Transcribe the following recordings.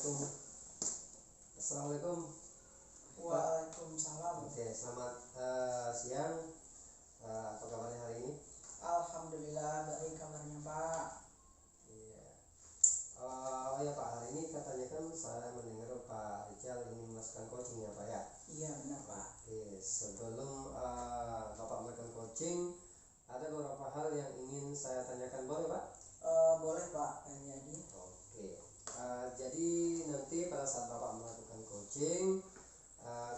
Assalamualaikum. Assalamualaikum. Waalaikumsalam. Oke, selamat siang. Apa kabarnya hari ini? Alhamdulillah baik kabarnya Pak. Iya. Oh ya Pak, hari ini katanya kan saya mendengar Pak Rijal ingin memasukkan coaching ya Pak ya? Iya benar Pak. Oke, sebelum Bapak melakukan coaching, ada beberapa hal yang ingin saya tanyakan, boleh Pak? Boleh Pak. Jadi. Oke. Jadi nanti pada saat Bapak melakukan coaching,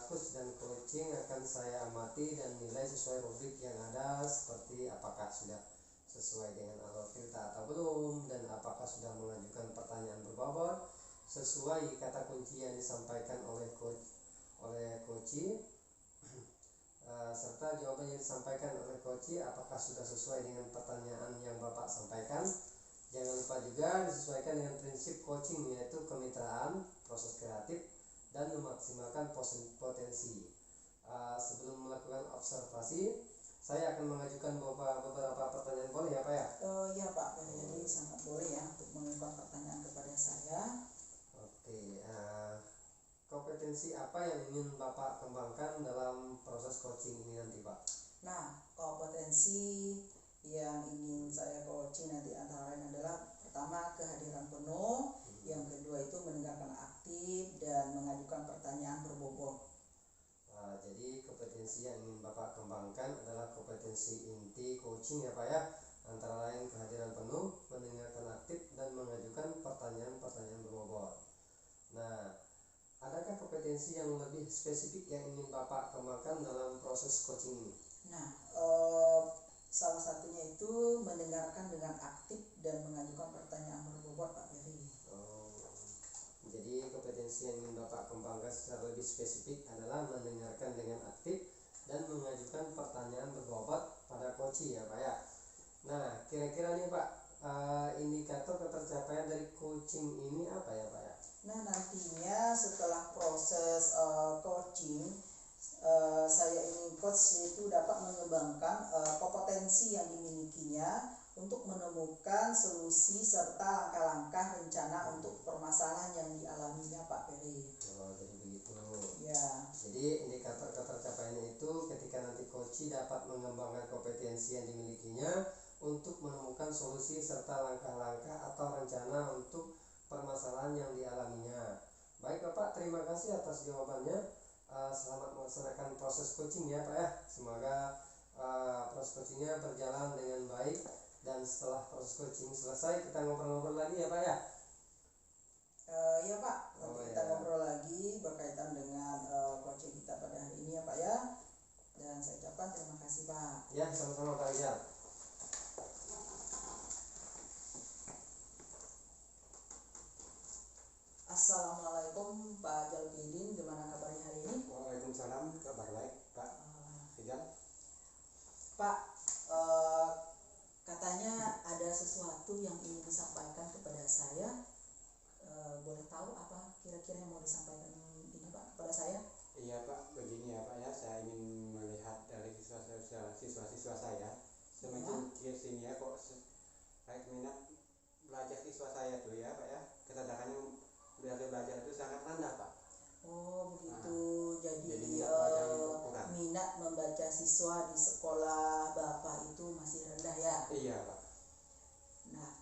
coach dan coaching akan saya amati dan nilai sesuai rubrik yang ada, seperti apakah sudah sesuai dengan alur cerita atau belum, dan apakah sudah mengajukan pertanyaan berbobot sesuai kata kunci yang disampaikan oleh coachee, serta jawaban yang disampaikan oleh coachee apakah sudah sesuai dengan pertanyaan yang Bapak sampaikan. Jangan lupa juga disesuaikan dengan prinsip coaching, yaitu kemitraan, proses kreatif, dan memaksimalkan potensi. Sebelum melakukan observasi, saya akan mengajukan beberapa pertanyaan, boleh ya Pak ya? Iya Pak. Jadi sangat boleh ya untuk mengajukan pertanyaan kepada saya. Oke. Kompetensi apa yang ingin Bapak kembangkan dalam proses coaching ini nanti Pak? Nah, kompetensi yang ingin saya coaching nanti antara lain adalah pertama kehadiran penuh, yang kedua itu mendengarkan aktif dan mengajukan pertanyaan berbobot. Jadi kompetensi yang ingin Bapak kembangkan adalah kompetensi inti coaching ya Pak ya, antara lain kehadiran penuh, mendengarkan aktif, dan mengajukan pertanyaan-pertanyaan berbobot. Nah, adakah kompetensi yang lebih spesifik yang ingin Bapak kembangkan dalam proses coaching ini? Nah, salah satunya itu mendengarkan dengan aktif dan mengajukan pertanyaan berbobot Pak Ferry. Jadi kompetensi yang ingin Bapak kembangkan secara lebih spesifik adalah mendengarkan dengan aktif dan mengajukan pertanyaan berbobot pada coachee ya Pak ya. Nah, kira-kira nih Pak, indikator ketercapaian dari coaching ini apa ya Pak ya? Nah, nantinya setelah proses coaching, saya ingin coach itu dapat mengembangkan kompetensi yang dimilikinya untuk menemukan solusi serta langkah-langkah rencana untuk permasalahan yang dialaminya Pak Ferry. Jadi begitu. Ya. Jadi indikator ketercapaiannya itu ketika nanti coachee dapat mengembangkan kompetensi yang dimilikinya untuk menemukan solusi serta langkah-langkah atau rencana untuk permasalahan yang dialaminya. Baik Bapak, terima kasih atas jawabannya. Selamat melaksanakan proses coaching ya Pak ya. Semoga proses coachingnya berjalan dengan baik, dan setelah proses coaching selesai kita ngobrol-ngobrol lagi ya Pak ya. Ya Pak, nanti kita ngobrol lagi berkaitan dengan coaching kita pada hari ini ya Pak ya. Dan saya ucapkan terima kasih Pak. Ya, sama-sama Pak Rijal. Assalamualaikum Pak Jalpidin, gimana kabarnya hari ini? Waalaikumsalam, kabar baik Pak Rijal. Pak, katanya ada sesuatu yang ingin disampaikan kepada saya. Boleh tahu apa kira-kira yang mau disampaikan ini Pak kepada saya? Iya Pak, begini ya Pak ya, saya ingin melihat dari siswa-siswa saya semakin kesini ya, kok kayak minat belajar siswa saya tuh ya Pak ya, kesadarannya dari belajar itu sangat rendah Pak. Oh begitu. Jadi minat membaca siswa di sekolah Bapak itu masih rendah ya? Iya Pak. Nah,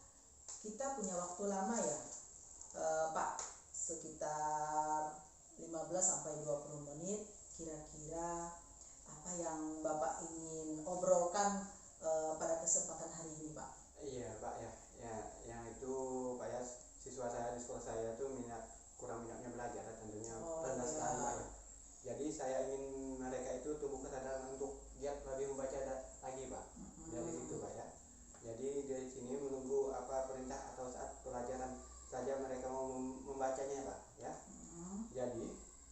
kita punya waktu lama ya Pak, sekitar 15-20 menit. Kira-kira apa yang Bapak ingin obrolkan pada kesempatan hari ini Pak? Iya Pak ya, yang itu Pak ya, siswa saya di sekolah saya tuh kurang minatnya belajar, tentunya rendah sekali Pak ya. Jadi saya ingin mereka itu tumbuh kesadaran untuk giat lebih membaca lagi Pak. Dari situ Pak ya. Jadi dari sini menunggu perintah atau saat pelajaran saja mereka mau membacanya Pak ya. Jadi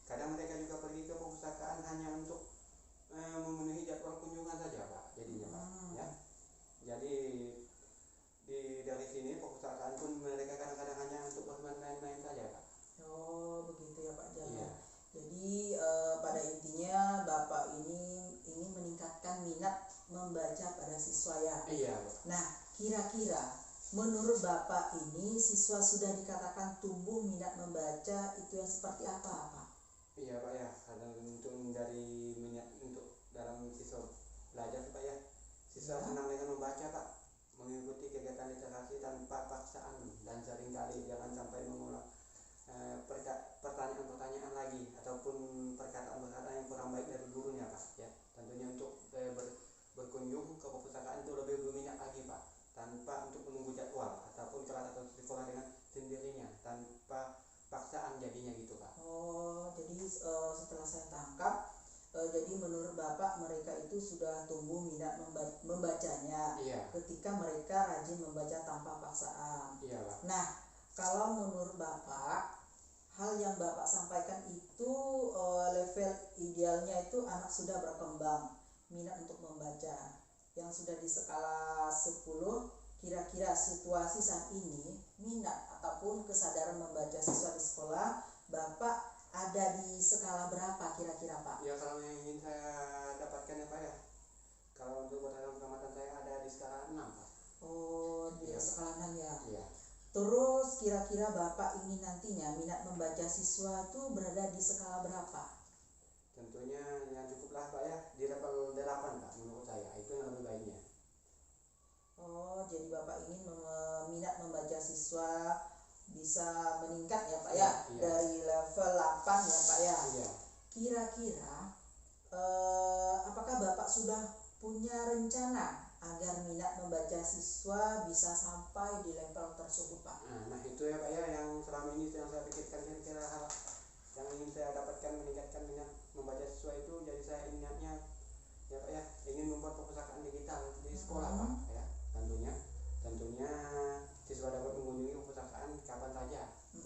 kadang mereka juga pergi ke perpustakaan hanya untuk memenuhi jadwal kunjungan saja Pak, jadinya Pak ya. Jadi dari sini perpustakaan pun mereka kadang-kadang hanya untuk bermain-main saja Pak. Oh begitu ya Pak Jal. Iya. Jadi pada intinya Bapak ini ingin meningkatkan minat membaca pada siswa ya. Iya Pak. Nah kira-kira menurut Bapak ini siswa sudah dikatakan tumbuh minat membaca itu yang seperti apa, Pak? Iya Pak ya, karena untuk dari minat untuk dalam siswa belajar Pak ya, siswa Ya. senang dengan membaca Pak, mengikuti kegiatan literasi tanpa paksaan dan seringkali jangan sampai mengulang pertanyaan-pertanyaan lagi ataupun perkataan-perkataan yang kurang baik dari gurunya Pak ya. Tentunya untuk berkunjung ke perpustakaan itu lebih berminat lagi Pak, tanpa untuk menunggu jadwal ataupun kelas atau sekolah dengan sendirinya tanpa paksaan jadinya gitu Pak. Oh, jadi setelah saya tangkap, jadi menurut Bapak mereka itu sudah tumbuh minat membacanya Iya. ketika mereka rajin membaca tanpa paksaan. Iya Pak. Nah, kalau menurut Bapak, hal yang Bapak sampaikan itu level idealnya itu anak sudah berkembang minat untuk membaca. Yang sudah di skala 10, kira-kira situasi saat ini minat ataupun kesadaran membaca siswa di sekolah Bapak ada di skala berapa kira-kira Pak? Ya kalau yang ingin saya dapatkan ya Pak ya, kalau untuk berdasarkan pengamatan saya ada di skala 6 Pak. Oh, di Iya. skala 6 ya. Iya. Terus kira-kira Bapak ingin nantinya minat membaca siswa itu berada di skala berapa? Tentunya yang cukuplah Pak ya di level 8 Pak menurut saya, itu yang lebih baiknya. Oh, jadi Bapak ingin minat membaca siswa bisa meningkat ya Pak ya, Iya. dari level 8 ya Pak ya. Iya. Kira-kira apakah Bapak sudah punya rencana agar minat membaca siswa bisa sampai di level tersebut Pak? Nah itu ya Pak ya yang selama ini yang saya pikirkan, kira-kira hal yang ingin saya dapatkan meningkatkan minat membaca siswa itu, jadi saya ingatnya ya Pak ya ingin membuat perpustakaan digital di sekolah Pak ya. Tentunya siswa dapat mengunjungi perpustakaan kapan saja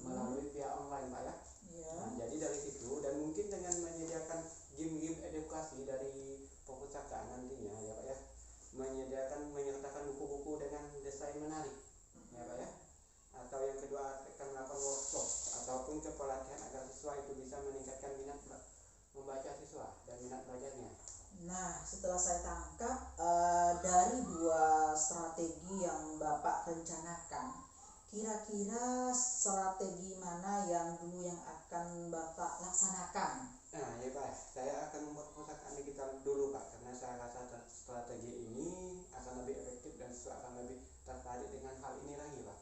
melalui via online Pak ya. Iya. Nah, jadi dari situ dan mungkin dengan menyediakan game-game edukasi dari perpustakaan nantinya ya Pak ya, menyertakan buku-buku dengan desain menarik ya Pak ya, atau yang kedua akan melakukan workshop ataupun kepelatihan agar siswa itu bisa meningkatkan minat membaca siswa dan minat belajarnya. Nah, setelah saya tangkap dari dua strategi yang Bapak rencanakan, kira-kira strategi mana yang dulu yang akan Bapak laksanakan? Nah ya Pak, saya akan membuat perpustakaan digital dulu Pak, karena saya rasa strategi ini akan lebih efektif dan siswa akan lebih tertarik dengan hal ini lagi Pak.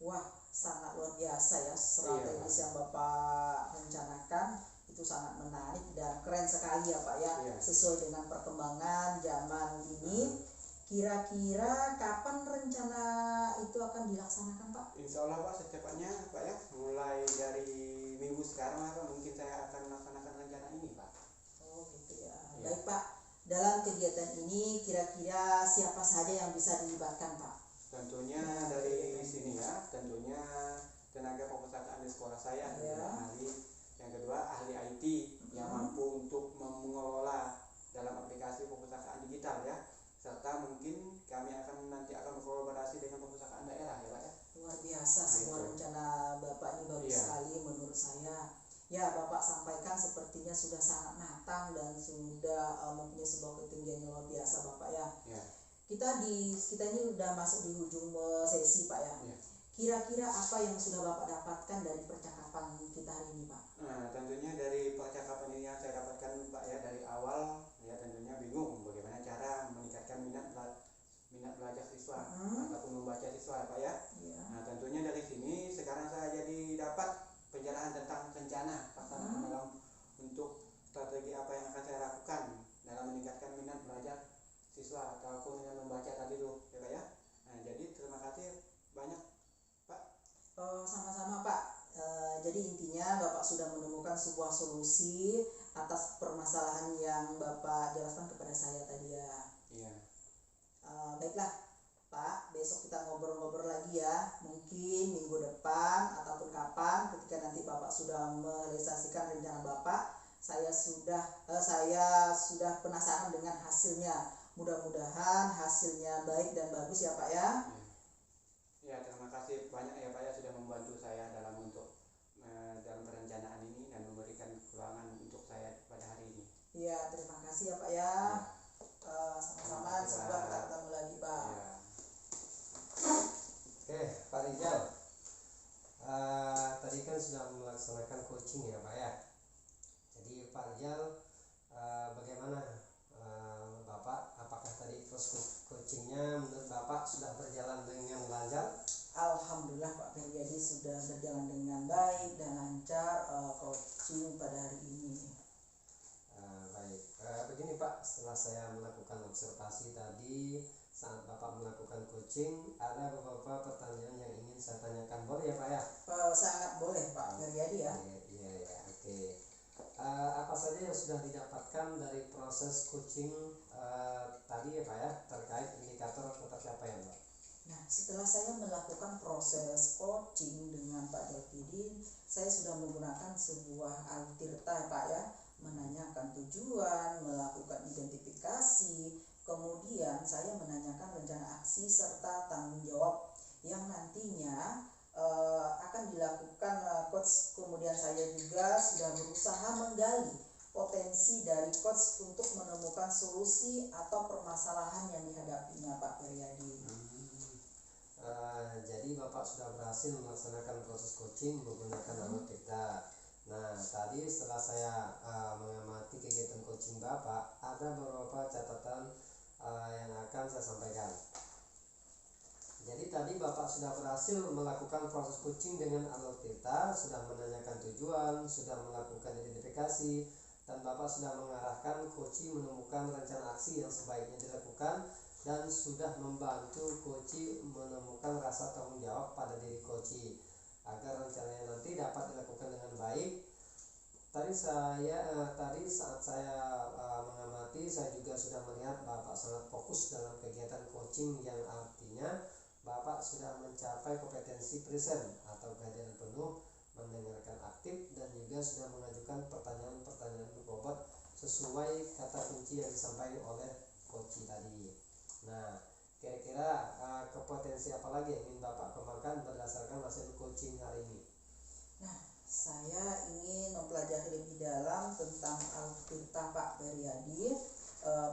Wah, sangat luar biasa ya strategis yang Bapak rencanakan. Itu sangat menarik dan keren sekali ya Pak ya. Iya. Sesuai dengan perkembangan zaman ini. Kira-kira kapan rencana itu akan dilaksanakan Pak? Insya Allah Pak secepatnya Pak ya, mulai dari minggu sekarang Pak mungkin saya akan melaksanakan rencana ini Pak. Oh gitu ya. Iya. Baik Pak, dalam kegiatan ini kira-kira siapa saja yang bisa dilibatkan Pak? Tentunya dari sini ya, tentunya tenaga perpustakaan di sekolah saya, Iya. ahli. Yang kedua ahli IT yang mampu untuk mengelola dalam aplikasi perpustakaan digital ya, serta mungkin kami nanti akan berkolaborasi dengan perpustakaan daerah ya Pak ya. Luar biasa semua itu. rencana Bapak ini bagus Iya. sekali menurut saya. Ya, Bapak sampaikan sepertinya sudah sangat matang dan sudah mempunyai sebuah ketinggian yang luar biasa Bapak ya. Ya. Kita ini udah masuk di ujung sesi Pak ya. Ya. Kira-kira apa yang sudah Bapak dapatkan dari percakapan kita hari ini Pak? Nah, tentunya dari percakapan ini yang saya dapatkan Pak ya, dari awal ya tentunya bingung bagaimana cara meningkatkan minat belajar siswa ataupun membaca siswa Pak ya. Iya. Nah, tentunya dari sini sekarang saya jadi dapat pencerahan tentang rencana pelaksanaan dalam untuk strategi apa yang akan saya lakukan dalam meningkatkan minat belajar siswa ataupun dengan membaca tadi tuh ya Pak ya. Nah, jadi terima kasih banyak Pak. Sama-sama Pak. Jadi intinya Bapak sudah menemukan sebuah solusi atas permasalahan yang Bapak jelaskan kepada saya tadi ya. Iya. Baiklah Pak, besok kita ngobrol-ngobrol lagi ya. Mungkin minggu depan ataupun kapan ketika nanti Bapak sudah merealisasikan rencana Bapak, saya sudah penasaran dengan hasilnya. Mudah-mudahan hasilnya baik dan bagus ya Pak ya. Ya, terima kasih banyak ya Pak ya sudah membantu saya dalam dalam perencanaan ini dan memberikan keuangan untuk saya pada hari ini. Iya, terima kasih ya Pak ya. Sama-sama, semoga kita ketemu lagi Pak. Ya. sudah melaksanakan coaching ya Pak ya. Jadi Pak Rijal, bagaimana Bapak, apakah tadi proses coachingnya menurut Bapak sudah berjalan dengan lancar? Alhamdulillah Pak Feryadi sudah berjalan dengan baik dan lancar coaching pada hari ini. Baik, begini Pak, setelah saya melakukan observasi tadi saat Bapak melakukan coaching, ada beberapa pertanyaan yang ingin saya tanyakan, boleh ya Pak ya? Sangat boleh Pak Feryadi ya. Iya ya, oke. Apa saja yang sudah didapatkan dari proses coaching tadi ya Pak ya, terkait indikator pencapaian Pak? Nah, setelah saya melakukan proses coaching dengan Pak Delfidin, saya sudah menggunakan sebuah altirta Pak ya, menanyakan tujuan, melakukan identifikasi, kemudian saya menanyakan rencana aksi serta tanggung jawab yang nantinya akan dilakukan coach. Kemudian saya juga sudah berusaha menggali potensi dari coach untuk menemukan solusi atau permasalahan yang dihadapinya Pak Feryadi. Jadi Bapak sudah berhasil melaksanakan proses coaching menggunakan algoritma. Nah, tadi setelah saya mengamati kegiatan coaching Bapak, ada beberapa catatan yang akan saya sampaikan. Jadi tadi Bapak sudah berhasil melakukan proses coaching dengan algoritma, sudah menanyakan tujuan, sudah melakukan identifikasi, dan Bapak sudah mengarahkan coaching menemukan rencana aksi yang sebaiknya dilakukan, dan sudah membantu coaching menemukan rasa tanggung jawab pada diri coaching agar rencananya nanti dapat dilakukan dengan baik. Tadi saat saya mengamati, saya juga sudah melihat Bapak sangat fokus dalam kegiatan coaching, yang artinya Bapak sudah mencapai kompetensi present atau kehadiran penuh, mendengarkan aktif, dan juga sudah mengajukan pertanyaan-pertanyaan berbobot sesuai kata kunci yang disampaikan oleh coaching tadi. Nah, kira-kira kompetensi apa lagi yang ingin Bapak kembangkan berdasarkan hasil coaching hari ini? Nah, saya ingin mempelajari lebih dalam tentang algoritma Pak Feryadi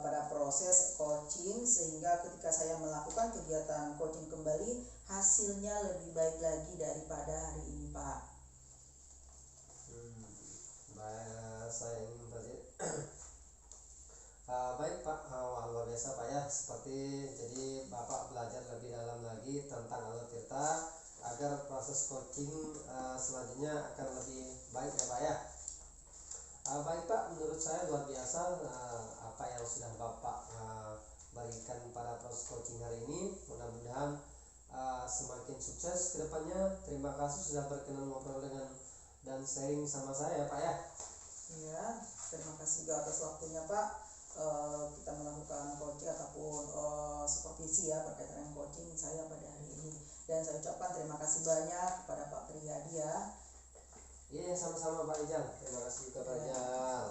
pada proses coaching, sehingga ketika saya melakukan kegiatan coaching kembali, hasilnya lebih baik lagi daripada hari ini Pak. Baik, saya ingin mempelajari. Baik Pak, luar biasa Pak ya. Jadi Bapak belajar lebih dalam lagi tentang algoritma agar proses coaching selanjutnya akan lebih baik ya Pak ya. Baik Pak, menurut saya luar biasa apa yang sudah Bapak berikan pada proses coaching hari ini. Mudah-mudahan semakin sukses ke depannya. Terima kasih sudah berkenan ngobrol dengan dan sharing sama saya ya Pak ya. Ya, terima kasih juga atas waktunya Pak. Kita melakukan coaching ataupun supervisi ya berkaitan dengan coaching saya pada hari ini, dan saya ucapkan terima kasih banyak kepada Pak Feryadi ya. Iya, sama-sama Pak Ijal. Terima kasih juga Pak Ijal.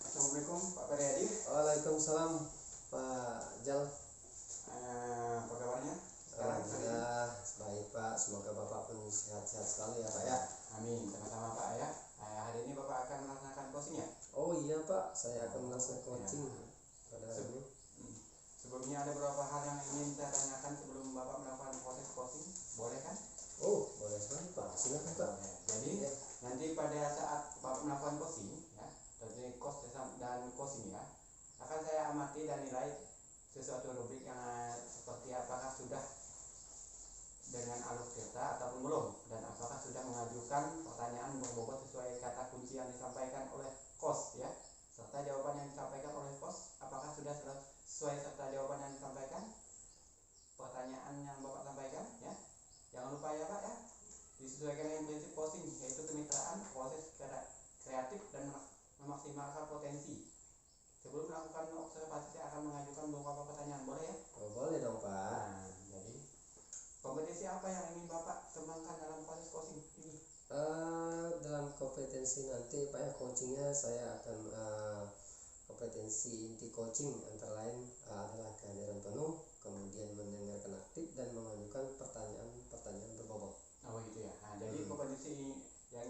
Assalamualaikum Pak Feryadi. Waalaikumsalam Pak Jal. Apa kabarnya? Alhamdulillah baik Pak. Semoga Bapak pun sehat-sehat selalu ya Pak ya. Amin, sama-sama Pak ya. Hari ini Bapak akan melaksanakan coaching ya? Oh iya Pak, saya akan melaksanakan coaching pada hari ini. Sebelumnya ada beberapa hal yang ingin saya tanyakan sebelum Bapak melakukan proses coaching, boleh kan? Oh, boleh sekali Pak. Silakan Pak. Jadi nanti pada saat Bapak melakukan coaching ya, dari coach dan coaching ya, akan saya amati dan nilai sesuatu rubrik yang seperti apakah sudah dengan algoritma ataupun belum, dan apakah sudah mengajukan pertanyaan berbobot sesuai kata kunci yang disampaikan oleh coach ya, serta jawaban yang disampaikan oleh coach apakah sudah sesuai serta jawaban yang disampaikan pertanyaan yang Bapak sampaikan ya. Jangan lupa ya Pak ya, disesuaikan dengan prinsip coaching, yaitu kemitraan, proses kreatif, dan memaksimalkan potensi. Sebelum melakukan observasi, saya akan mengajukan beberapa pertanyaan, boleh ya? Oh, boleh dong Pak. Nah, jadi kompetensi apa yang ingin Bapak kembangkan dalam proses coaching ini? Dalam kompetensi nanti Pak ya, coachingnya saya akan kompetensi inti coaching antara lain adalah kehadiran penuh, kemudian mendengarkan aktif, dan mengajukan pertanyaan-pertanyaan berbobot. Oh gitu ya. Nah, jadi kompetensi yang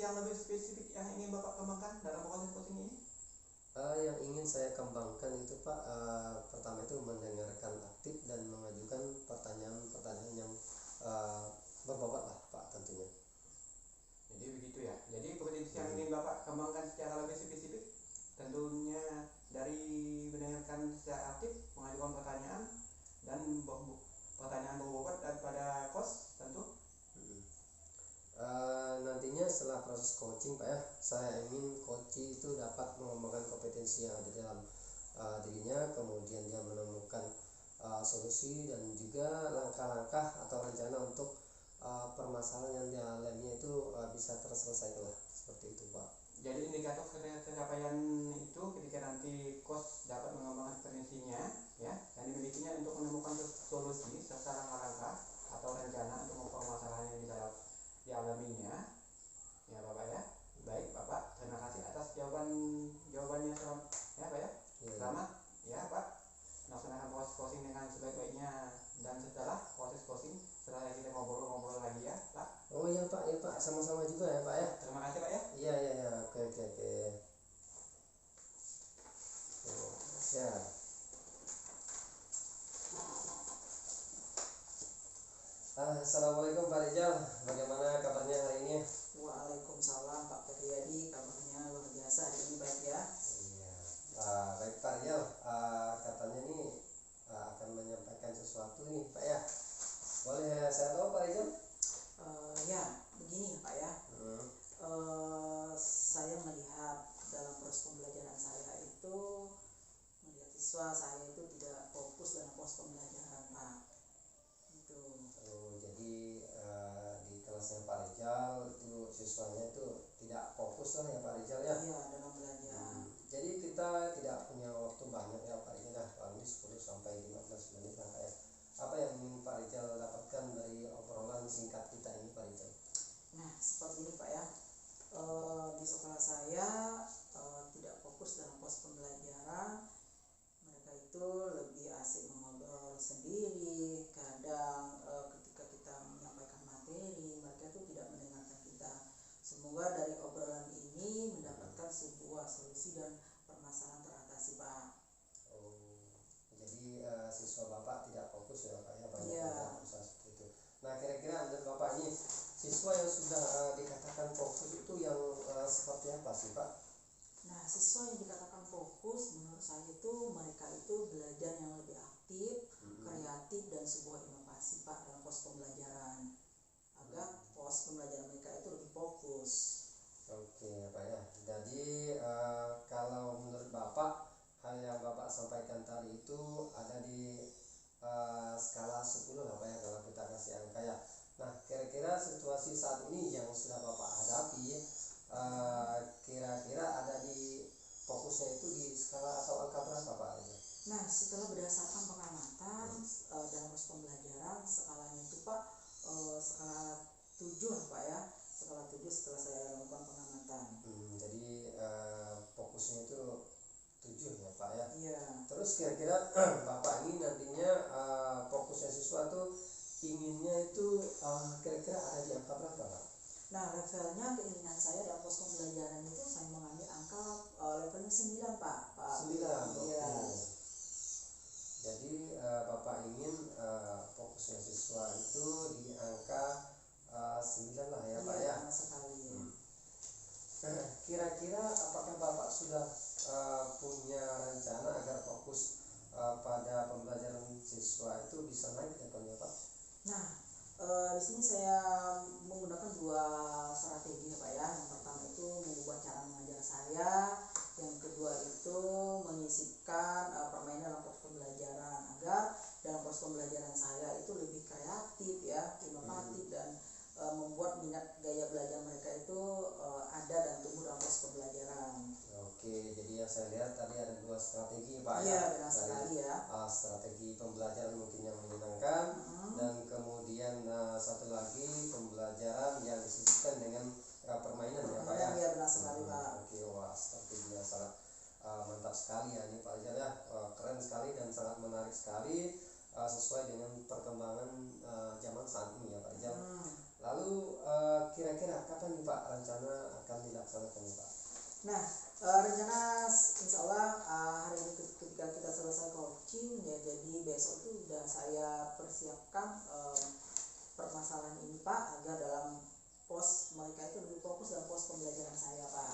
yang lebih spesifik yang ingin Bapak kembangkan dalam proses coaching ini? Yang ingin saya kembangkan itu Pak, pertama itu mendengarkan aktif dan mengajukan pertanyaan-pertanyaan yang berbobot lah Pak tentunya. Jadi begitu ya. Jadi potensi yang ingin Bapak kembangkan secara lebih spesifik tentunya dari mendengarkan secara aktif, mengajukan pertanyaan dan pertanyaan berbobot daripada coach tentu. Nantinya setelah proses coaching Pak ya, saya ingin coach itu dapat mengembangkan kompetensi yang ada dalam dirinya, kemudian dia menemukan solusi dan juga langkah-langkah atau rencana untuk permasalahan yang dialaminya itu bisa terselesaikan lah, seperti itu Pak. Jadi indikator pencapaian itu ketika nanti coach dapat mengembangkan kompetensinya ya yang dimilikinya untuk menemukan solusi serta langkah-langkah atau rencana untuk permasalahan yang dialaminya ya Bapak ya. Baik Bapak, terima kasih atas jawabannya ya Pak ya. Selamat ya Pak melaksanakan proses coaching dengan sebaik-baiknya, dan setelah proses coaching setelah kita ngobrol-ngobrol lagi ya Pak. Oh iya Pak, ya Pak, sama-sama juga ya Pak ya. Terima kasih Pak ya. Iya, oke. Ya. Assalamualaikum Pak Rizal, bagaimana kabarnya hari ini? Waalaikumsalam Pak Feryadi, kabarnya luar biasa hari ini baik ya. Iya. Baik Pak Rizal, katanya nih akan menyampaikan sesuatu nih Pak ya. Boleh saya tahu Pak Rizal? Ya begini Pak ya. Saya melihat dalam proses pembelajaran saya itu, melihat siswa saya itu tidak fokus dalam proses pembelajaran Pak. Itu. Oh, jadi di kelasnya Pak Rizal itu siswanya itu tidak fokus lah ya Pak Rizal ya? Iya, dalam belajar. Jadi kita tidak punya waktu banyak ya Pak Rizal, paling 10 sampai 15 menit lah Pak ya. Apa yang ingin Pak Rizal dapatkan dari obrolan singkat kita ini Pak Rizal? Nah, seperti ini Pak ya. Di sekolah saya tidak fokus dalam proses pembelajaran. Mereka itu lebih asik mengobrol sendiri. Kadang ketika kita menyampaikan materi, mereka itu tidak mendengarkan kita. Semoga dari obrolan ini mendapatkan sebuah solusi dan permasalahan teratasi Pak. Oh, jadi siswa Bapak tidak fokus ya Pak ya, banyak Iya. usaha seperti itu. Nah, kira-kira menurut Bapak ini siswa yang sudah dikatakan fokus itu yang seperti apa sih Pak? Nah, siswa yang dikatakan fokus menurut saya itu mereka itu belajar yang lebih aktif, kreatif dan sebuah inovasi Pak dalam proses pembelajaran, agar proses pembelajaran mereka itu lebih fokus. Oke Pak ya. Jadi kalau menurut Bapak hal yang Bapak sampaikan tadi itu ada di skala 10 lah Pak ya, kalau kita kasih angka ya. Nah, kira-kira situasi saat ini yang sudah Bapak hadapi kira-kira ada di fokusnya itu di skala atau angka berapa Pak? Nah, setelah berdasarkan pengamatan dalam proses pembelajaran, skalanya itu Pak skala 7 lah Pak ya. Skala 7 setelah saya lakukan pengamatan. Jadi fokusnya itu 7 ya Pak ya. Iya. Terus kira-kira Bapak ini nantinya fokusnya siswa tuh inginnya itu kira-kira ada di angka berapa Pak? Nah, levelnya keinginan saya dalam proses pembelajaran itu saya mengambil angka levelnya 9 Pak. 9. Iya. Jadi Bapak ingin fokusnya siswa itu di angka 9 lah ya Pak ya. Iya, sekali. Kira-kira apakah Bapak sudah punya rencana agar fokus pada pembelajaran siswa itu bisa naik levelnya Pak? Nah, di sini saya menggunakan 2 strategi Pak ya. Yang pertama itu mengubah cara mengajar saya, yang kedua itu menyisipkan permainan dalam proses pembelajaran agar dalam proses pembelajaran saya itu lebih kreatif ya, inovatif dan membuat minat gaya belajar mereka itu ada dan tumbuh dalam proses pembelajaran. Oke, jadi yang saya lihat tadi ada 2 strategi Pak Iya, ya. benar sekali ya. Strategi pembelajaran mungkin yang menyenangkan dan kemudian satu lagi pembelajaran yang disisipkan dengan permainan ya Pak ya. Iya, benar sekali Pak. Oke, wah strategi yang sangat mantap sekali ya ini Pak Rizal ya. Keren sekali dan sangat menarik sekali sesuai dengan perkembangan zaman saat ini ya Pak Rizal. Lalu kira-kira kapan nih Pak rencana akan dilaksanakan nih Pak? Nah, rencana insya Allah hari ini ketika kita selesai coaching ya, jadi besok itu udah saya persiapkan permasalahan ini Pak, agar dalam pos mereka itu lebih fokus dalam pos pembelajaran saya Pak.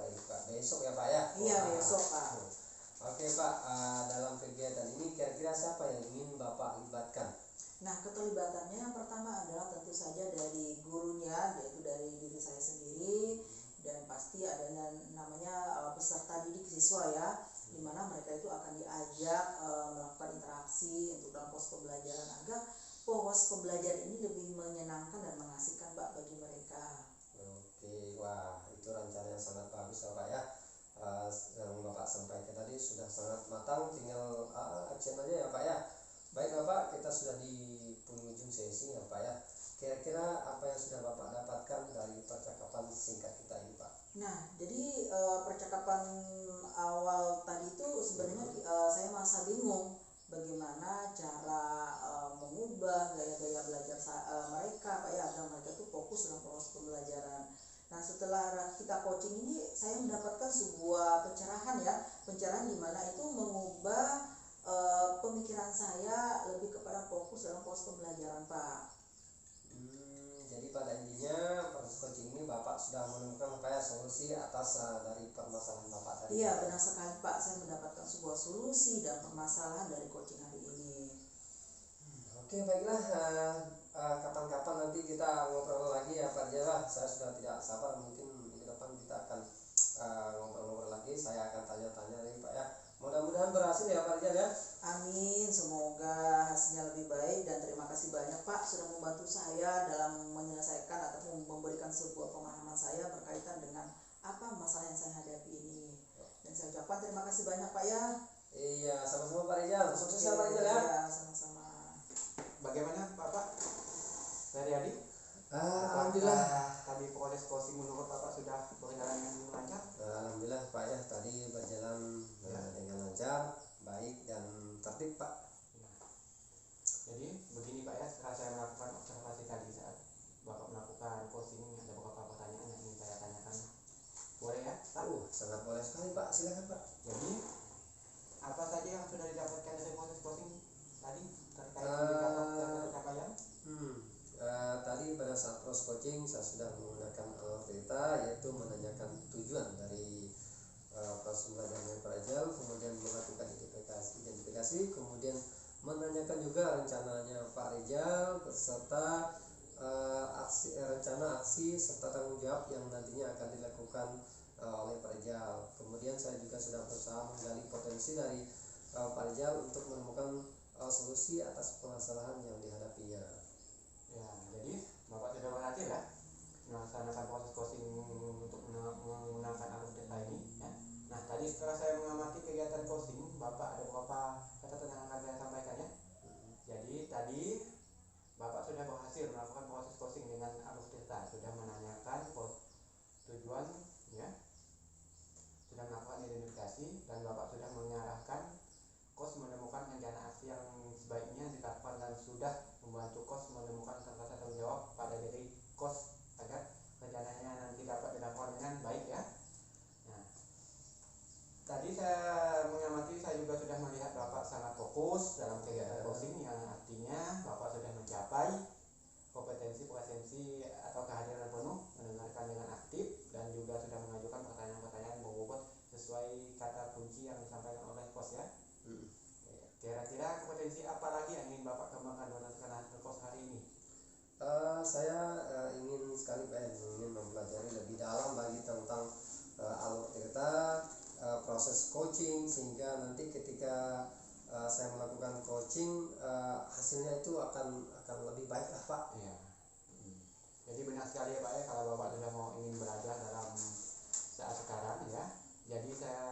Baik Pak, besok ya Pak ya? Iya besok Pak. Oke Pak, dalam kegiatan ini kira-kira siapa yang ingin Bapak libatkan? Nah, keterlibatannya yang pertama adalah tentu saja dari gurunya, yaitu dari diri saya sendiri, dan pasti adanya namanya peserta didik siswa ya, dimana mereka itu akan diajak melakukan interaksi untuk dalam pos pembelajaran agar pos pembelajaran ini lebih menyenangkan dan mengasihkan Pak bagi mereka. Oke, wah itu rencana yang sangat bagus ya Pak ya. Yang Bapak sampaikan tadi sudah sangat matang, tinggal action aja ya Pak ya. Baik Bapak, kita sudah di penghujung sesi ya Pak ya. Kira-kira apa yang sudah Bapak dapatkan dari percakapan singkat kita ini Pak? Nah, jadi percakapan awal tadi itu sebenarnya saya merasa bingung bagaimana cara mengubah gaya-gaya belajar mereka Pak ya, agar mereka itu fokus dalam proses pembelajaran. Nah, setelah kita coaching ini saya mendapatkan sebuah pencerahan ya, pencerahan di mana itu mengubah pemikiran saya lebih kepada fokus dalam proses pembelajaran Pak. Jadi pada intinya proses coaching ini Bapak sudah menemukan apa ya solusi atas dari permasalahan Bapak tadi? Iya benar sekali Pak, saya mendapatkan sebuah solusi dan permasalahan dari coaching hari ini. Oke baiklah, kapan-kapan nanti kita ngobrol lagi ya Pak Jala. Saya sudah tidak sabar, mungkin minggu depan kita akan ngobrol-ngobrol lagi. Saya akan tanya-tanya lagi Pak ya. Mudah-mudahan berhasil ya Pak Jala ya. Amin, semoga hasilnya lebih baik, dan terima kasih banyak Pak sudah membantu saya dalam menyelesaikan ataupun memberikan sebuah pemahaman saya berkaitan dengan apa masalah yang saya hadapi ini. Dan saya ucapkan terima kasih banyak Pak ya. Iya, sama-sama Pak Rizal. Sukses ya Pak Rizal ya. Iya, sama-sama. Bagaimana Bapak dari Adi? Alhamdulillah. Tadi proses coaching menurut Bapak sudah berjalan dengan lancar? Alhamdulillah Pak ya, tadi berjalan dengan lancar, baik dan tertib Pak. Jadi begini Pak ya, setelah saya melakukan observasi tadi saat Bapak melakukan coaching, ada beberapa pertanyaan yang ingin saya tanyakan. Boleh ya Pak? Sangat boleh sekali Pak, silakan Pak. Jadi apa saja yang sudah didapatkan dari proses coaching tadi terkait indikator pencapaian? Tadi pada saat proses coaching saya sudah menggunakan alur cerita, yaitu menanyakan tujuan dari proses belajar yang Agile, kemudian melakukan identifikasi, kemudian menanyakan juga rencananya Pak Rizal beserta rencana aksi serta tanggung jawab yang nantinya akan dilakukan oleh Pak Rizal. Kemudian saya juga sudah berusaha menggali potensi dari Pak Rizal untuk menemukan solusi atas permasalahan yang dihadapinya. Ya, jadi Bapak sudah berhasil ya melaksanakan proses coaching untuk menggunakan alur cerita ini ya. Nah, tadi setelah saya mengamati kegiatan coaching, Bapak ada beberapa catatan yang akan saya sampaikan ya. Jadi tadi Bapak sudah berhasil melakukan proses coaching dengan alur cerita, sudah menanyakan tujuan ya, sudah melakukan identifikasi, dan Bapak sudah mengarahkan kos menemukan rencana aksi yang sebaiknya dilakukan, dan sudah membantu kos menemukan rasa tanggung jawab pada diri kos agar rencananya nanti dapat dilakukan dengan baik ya. Nah, tadi saya mengamati, saya juga sudah melihat Bapak sangat fokus dalam kegiatan coaching, yang artinya Bapak sudah mencapai kompetensi presensi atau kehadiran penuh, mendengarkan dengan aktif, dan juga sudah mengajukan pertanyaan-pertanyaan berbobot sesuai kata kunci yang disampaikan oleh kos ya. Kira-kira kompetensi apa lagi yang ingin Bapak kembangkan berdasarkan hasil kos hari ini? Saya ingin sekali ingin mempelajari lebih dalam lagi tentang alur cerita, proses coaching, sehingga nanti ketika saya melakukan coaching hasilnya itu akan lebih baik lah Pak. Iya. Jadi benar sekali ya Pak ya, kalau Bapak sudah mau ingin belajar dalam saat sekarang ya. Jadi saya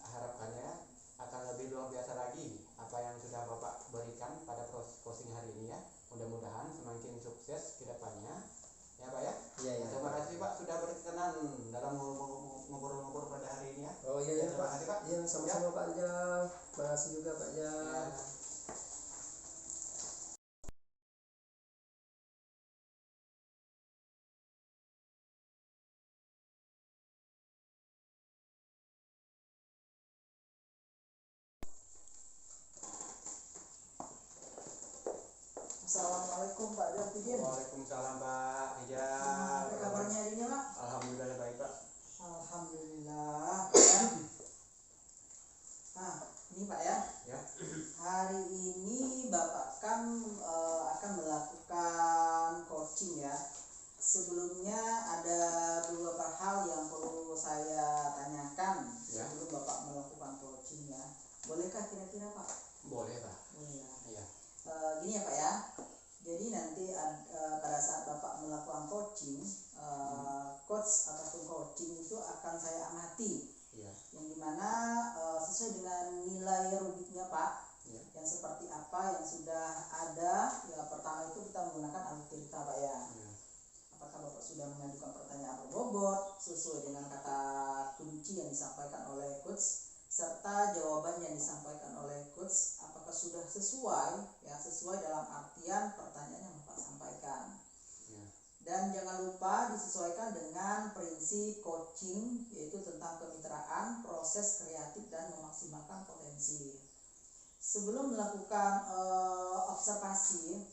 harapkannya akan lebih luar biasa lagi apa yang sudah Bapak berikan pada proses coaching hari ini ya. Mudah-mudahan semakin sukses ke depannya ya Pak ya. Iya. Terima kasih Pak sudah berkenan dalam ngobrol-ngobrol pada hari ini ya. Oh iya terima Pak. kasih Pak. Iya sama-sama Pak Rizal. Terima kasih juga Pak Rizal. Ya. Assalamualaikum Pak Darpidin. Waalaikumsalam Pak Rijal. Apa kabarnya hari ini Pak? Alhamdulillah baik Pak. Alhamdulillah Pak ya. Nah ini Pak ya, Ya. hari ini Bapak kan akan melakukan coaching ya. Sebelumnya ada beberapa hal yang perlu saya tanyakan Ya. sebelum Bapak melakukan coaching ya. Bolehkah kira-kira Pak? Boleh Pak. Boleh ya. Iya. Gini ya Pak ya, jadi nanti pada saat Bapak melakukan coaching, coach ataupun coaching itu akan saya amati, Iya. yang dimana sesuai dengan nilai rubiknya Pak, Iya. yang seperti apa yang sudah ada. Ya pertama itu kita menggunakan alur cerita Pak ya. Iya. Apakah Bapak sudah mengajukan pertanyaan berbobot sesuai dengan kata kunci yang disampaikan oleh coach, serta jawaban yang disampaikan oleh coach apakah sudah sesuai dalam artian pertanyaan yang Bapak sampaikan. Iya. Dan jangan lupa disesuaikan dengan prinsip coaching, yaitu tentang kemitraan, proses kreatif dan memaksimalkan potensi. Sebelum melakukan observasi,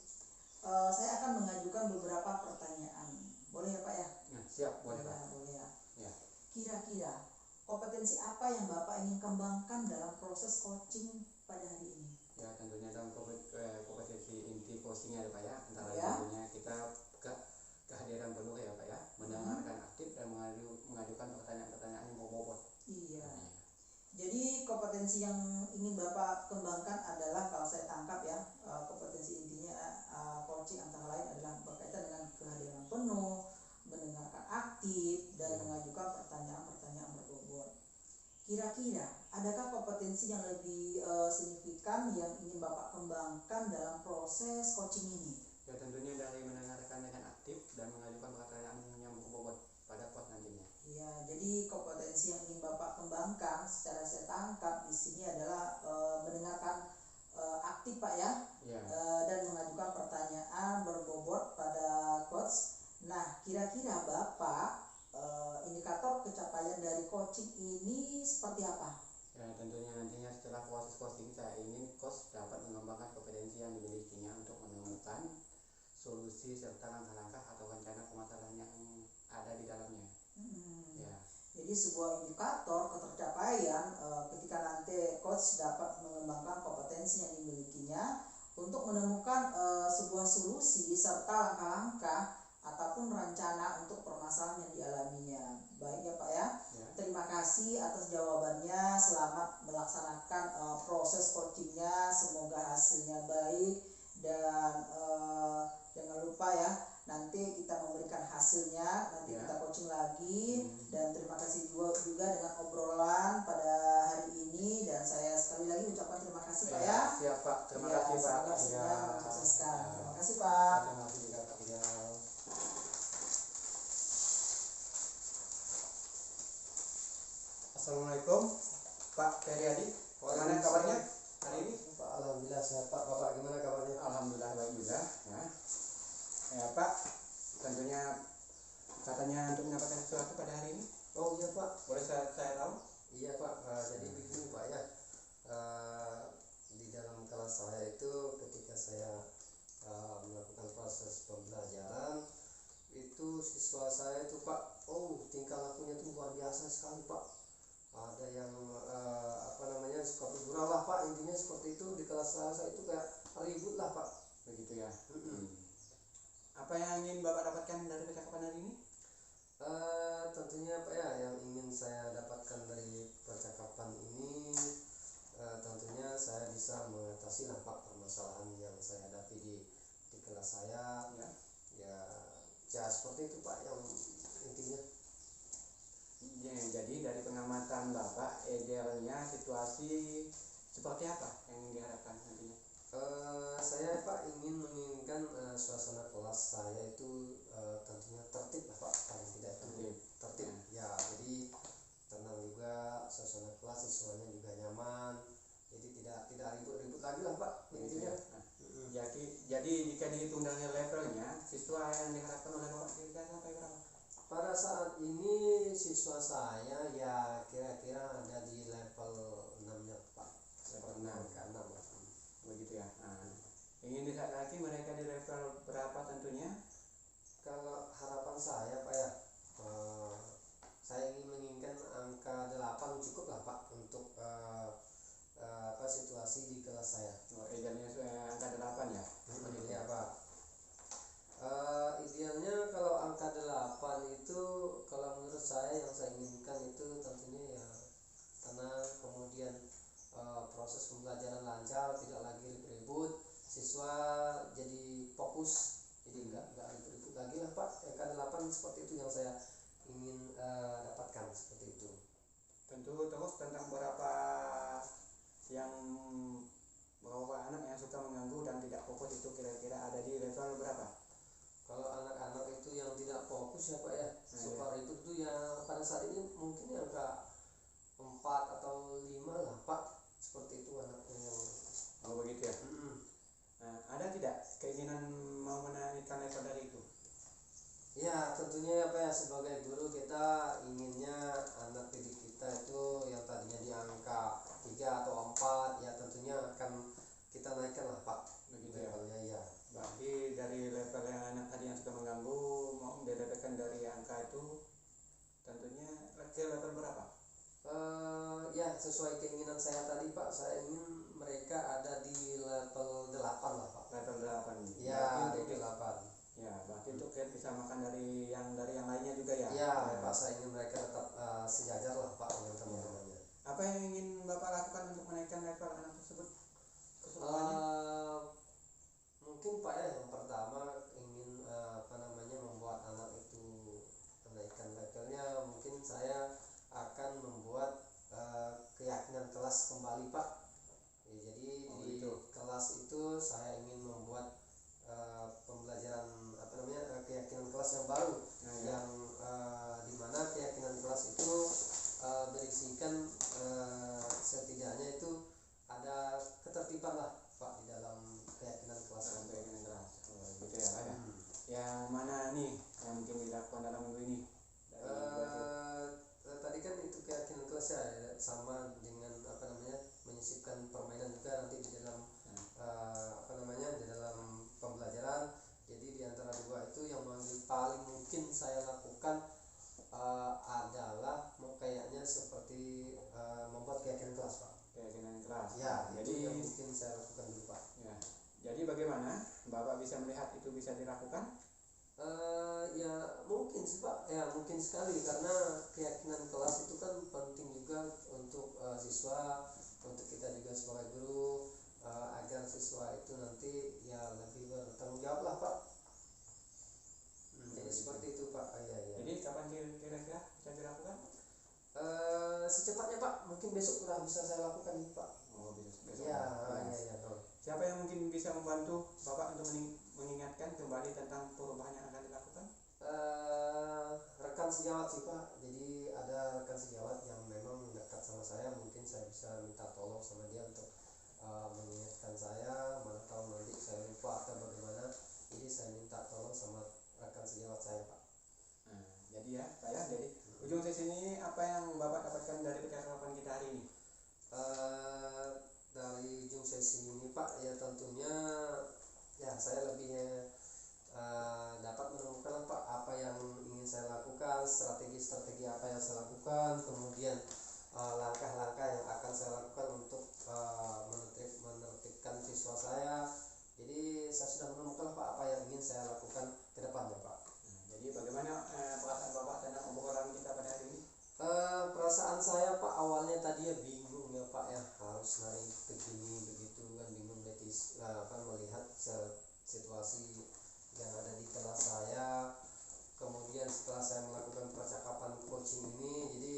saya akan mengajukan beberapa pertanyaan. Boleh ya Pak ya? Nah, siap, boleh Pak. Boleh ya. Ya. Kira-kira kompetensi apa yang Bapak ingin kembangkan dalam proses coaching pada hari ini? Ya, tentunya dalam kompetensi inti coaching ya Pak ya. Antara Ya. tentunya kita kehadiran penuh ya Pak ya, mendengarkan aktif dan mengajukan pertanyaan-pertanyaan yang berbobot. Iya. Nah, Jadi kompetensi yang ingin Bapak kembangkan adalah, kalau saya tangkap ya, kompetensi intinya coaching antara lain adalah berkaitan dengan kehadiran penuh, mendengarkan aktif, dan mengajukan pertanyaan-pertanyaan berbobot. Kira-kira adakah kompetensi yang lebih signifikan yang ingin Bapak kembangkan dalam proses coaching ini? ya tentunya dari mendengarkan dengan aktif dan mengajukan pertanyaan yang berbobot pada coach nantinya. Ya, jadi kompetensi yang ingin Bapak kembangkan secara saya tangkap di sini adalah mendengarkan aktif Pak ya, Ya. dan mengajukan pertanyaan berbobot pada coach. Nah, kira-kira Bapak indikator pencapaian dari coaching ini seperti apa? Ya, tentunya nantinya setelah proses coaching saya ingin coach dapat mengembangkan kompetensi yang dimilikinya untuk menemukan solusi serta langkah-langkah atau rencana permasalahan yang ada di dalamnya. Ya. Jadi sebuah indikator ketercapaian ketika nanti coach dapat mengembangkan kompetensi yang dimilikinya untuk menemukan sebuah solusi serta langkah-langkah ataupun rencana untuk permasalahan yang dialaminya. Baik ya Pak ya. Ya. Terima kasih atas jawabannya. Selamat melaksanakan proses coachingnya. Semoga hasilnya baik, dan jangan lupa ya, nanti kita memberikan hasilnya, nanti Ya. kita coaching lagi. Dan terima kasih juga dengan obrolan pada hari ini, dan saya sekali lagi ucapkan terima kasih Pak ya. Siap Pak, terima Ya, kasih Pak. semoga hasilnya Ya. mensukseskan. Ya. Terima kasih Pak. Terima kasih juga Pak Rijal. Assalamualaikum Pak Ferryadi. Bagaimana kabarnya hari ini? Pak, alhamdulillah sehat Pak. Bapak gimana kabarnya? Alhamdulillah baik juga. Ya Pak, tentunya katanya untuk mendapatkan sesuatu pada hari ini. Oh iya Pak. Boleh saya tahu? Iya Pak. Jadi begini Pak ya. Di dalam kelas saya itu ketika saya melakukan proses pembelajaran itu, siswa saya itu Pak, tingkah lakunya itu luar biasa sekali Pak. Ada yang suka bergurau lah Pak, intinya seperti itu. Di kelas saya itu kayak ribut lah Pak. Begitu ya. Apa yang ingin Bapak dapatkan dari percakapan hari ini? Tentunya Pak ya, yang ingin saya dapatkan dari percakapan ini tentunya saya bisa mengatasi lah Pak permasalahan yang saya hadapi di kelas saya. Ya seperti itu Pak yang intinya. Ya, jadi dari pengamatan Bapak, idealnya situasi seperti apa yang diharapkan nantinya? Saya Pak menginginkan suasana kelas saya itu tentunya tertib lah Pak, paling tidak itu tertib. Ya, jadi tenang juga, suasana kelas siswanya juga nyaman, jadi tidak ribut-ribut lagi lah Pak intinya. Jadi jika dihitung dari levelnya, siswa yang diharapkan oleh Bapak kira-kira sampai berapa? Pada saat ini siswa saya ya kira-kira ada di level 6 nya Pak, level 6 ke 6 begitu ya. Ingin disatasi mereka di kan seperti itu yang saya ingin dapatkan seperti itu. Tentu terus tentang berapa anak yang suka mengganggu dan tidak fokus itu kira-kira ada di level berapa? Kalau anak-anak itu yang tidak fokus ya Pak ya, super itu tuh ya pada saat ini mungkin yang angka 4 atau 5 lah Pak, seperti itu anaknya yang. Oh begitu ya. Nah, ada tidak keinginan mau menaikkan level dari itu? Ya tentunya ya Pak ya, sebagai guru kita inginnya anak didik kita itu yang tadinya di angka 3 atau 4 ya tentunya akan kita naikkan lah Pak. Begitu ya. Levelnya ya. Berarti dari level yang anak tadi yang suka mengganggu mau mendapatkan dari angka itu tentunya ke level berapa? Ya sesuai keinginan saya tadi Pak, saya ingin mereka ada di level 8 lah Pak. Level 8. Ya di 8. Ya, berarti untuk bisa makan dari yang lainnya juga ya? Ya Pak, saya ingin mereka tetap sejajar lah Pak dengan teman-temannya. Apa yang ingin Bapak lakukan untuk menaikkan level anak tersebut? Keseluruhannya? Mungkin Pak ya, yang pertama ingin membuat anak itu menaikkan levelnya, mungkin saya akan membuat keyakinan kelas kembali Pak. Ya, jadi di kelas itu saya ingin membuat pembelajaran keyakinan kelas yang baru, yang dimana keyakinan kelas itu berisikan setidaknya itu ada ketertiban lah Pak di dalam keyakinan kelas. Keyakinan kelas. Oh, gitu ya Pak ya. Yang mana nih yang mungkin dilakukan dalam minggu ini? Tadi kan itu keyakinan kelas ya, sama dengan menyisipkan permainan juga nanti di dalam di dalam pembelajaran. Jadi di antara dua itu yang paling mungkin saya lakukan adalah kayaknya seperti membuat keyakinan kelas Pak. Keyakinan kelas. Ya, jadi itu yang mungkin saya lakukan dulu Pak. Ya. Jadi bagaimana Bapak bisa melihat itu bisa dilakukan? Ya mungkin sih Pak, ya mungkin sekali, karena keyakinan kelas itu kan penting juga untuk siswa, untuk kita juga sebagai guru, agar siswa itu nanti ya lebih bertanggung jawab lah Pak. Jadi seperti itu Pak. Ya. Jadi kapan kira-kira bisa dilakukan? Secepatnya Pak, mungkin besok sudah bisa saya lakukan Pak. Oh besok. Ya. Siapa yang mungkin bisa membantu Bapak untuk mengingatkan kembali tentang perubahan yang akan dilakukan? Rekan sejawat sih Pak. Jadi ada rekan sejawat yang memang dekat sama saya, mungkin saya bisa minta tolong sama dia untuk mengingatkan saya, mana tahu nanti saya lupa atau bagaimana. Jadi saya minta tolong sama rekan sejawat saya Pak. Jadi ya Pak ya, jadi ujung sesi ini apa yang Bapak dapatkan dari percakapan kita hari ini? Dari ujung sesi ini Pak ya tentunya ya saya lebih dapat menemukan Pak apa yang ingin saya lakukan, strategi apa yang saya lakukan, kemudian langkah-langkah yang akan saya lakukan untuk menertibkan siswa saya. Jadi saya sudah menemukan Pak apa yang ingin saya lakukan ke depannya Pak. Jadi bagaimana perasaan Bapak tentang obrolan kita pada hari ini? Perasaan saya Pak awalnya tadi ya bingung ya Pak ya, harus narik begini begitu kan, bingung melihat situasi yang ada di kelas saya. Kemudian setelah saya melakukan percakapan coaching ini, jadi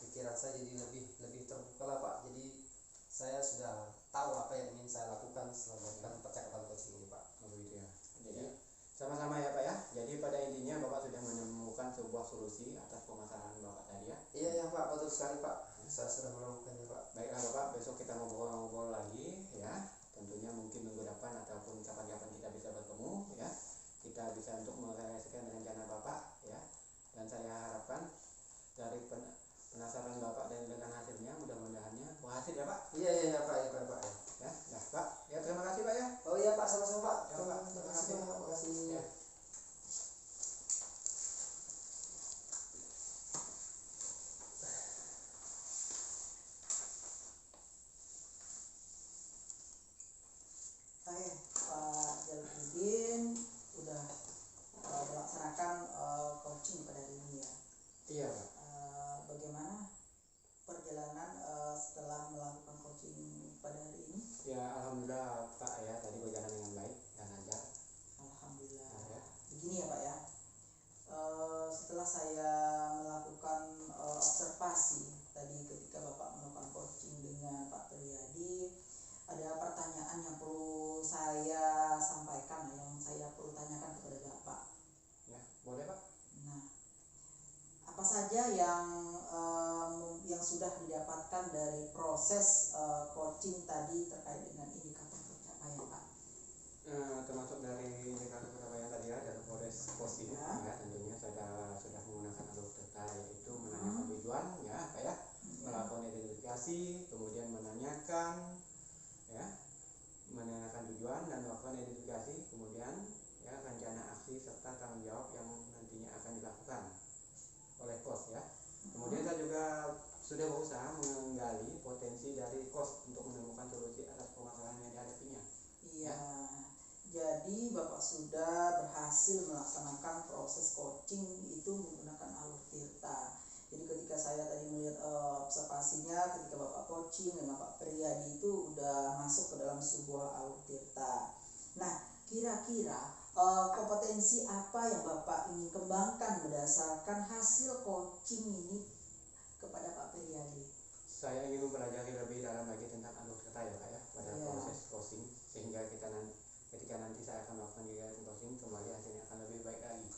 pikiran saya jadi lebih terbuka lah Pak. Jadi saya sudah tahu apa yang ingin saya lakukan setelah melakukan percakapan coaching ini Pak. Oh gitu ya. Jadi sama-sama ya Pak ya. Jadi pada intinya Bapak sudah menemukan sebuah solusi atas permasalahan Bapak tadi ya. Iya Pak, betul sekali Pak. Saya sudah menemukannya Pak. Baiklah Bapak, besok kita ngobrol-ngobrol lagi ya. Tentunya mungkin minggu depan ataupun kapan-kapan kita bisa bertemu ya. Kita bisa untuk merealisasikan rencana Bapak ya. Dan saya harapkan dari penasaran Bapak dan dengan hasilnya mudah-mudahannya berhasil ya Pak. Iya Pak. Ya, Pak. Ya terima kasih Pak ya. Oh iya Pak, sama-sama Pak. Ya, Pak. Terima kasih Pak. Terima kasih. Ya. saja yang sudah didapatkan dari proses coaching tadi terkait dengan indikator pencapaian, Pak? Termasuk dari indikator pencapaian tadi ya, dalam proses coaching ya, tentunya sudah menggunakan alur cerita, yaitu menanyakan tujuan ya Pak ya, melakukan identifikasi, kemudian menanyakan tujuan dan melakukan identifikasi, kemudian ya rencana aksi serta tanggung jawab yang nantinya akan dilakukan oleh coach ya. Kemudian saya juga sudah berusaha menggali potensi dari coach untuk menemukan solusi atas permasalahan yang dihadapinya. Iya. Jadi Bapak sudah berhasil melaksanakan proses coaching itu menggunakan alur tirta. Jadi ketika saya tadi melihat observasinya, ketika Bapak coaching memang Pak Priyadi itu udah masuk ke dalam sebuah alur tirta. Nah, kira-kira kompetensi apa yang Bapak ingin kembangkan berdasarkan hasil coaching ini kepada Pak Priyadi? Saya ingin mempelajari lebih dalam lagi tentang alur tirta ya Pak ya, pada proses coaching, sehingga ketika nanti saya akan melakukan kegiatan coaching, kembali hasilnya akan lebih baik lagi.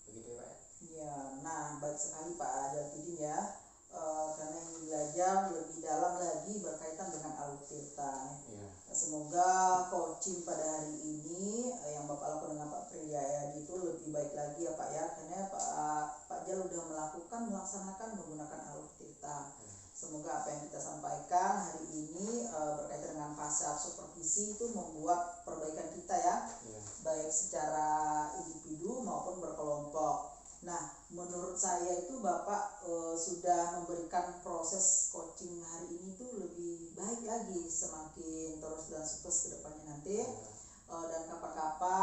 Begitu ya Pak ya? Ya, nah baik sekali Pak Jalkidin ya, karena ingin belajar lebih dalam lagi berkaitan dengan alur tirta. Ya. Semoga coaching pada hari ini yang Bapak lakukan dengan Pak Priyadi itu lebih baik lagi ya Pak ya, karena Pak Jal udah melaksanakan menggunakan alur tirta. Semoga apa yang kita sampaikan hari ini berkaitan dengan fase supervisi itu membuat perbaikan kita ya, baik secara individu maupun berkelompok. Nah, menurut saya itu Bapak sudah memberikan proses coaching hari ini itu lebih baik lagi, semakin terus dan sukses ke depannya nanti. Dan kapan-kapan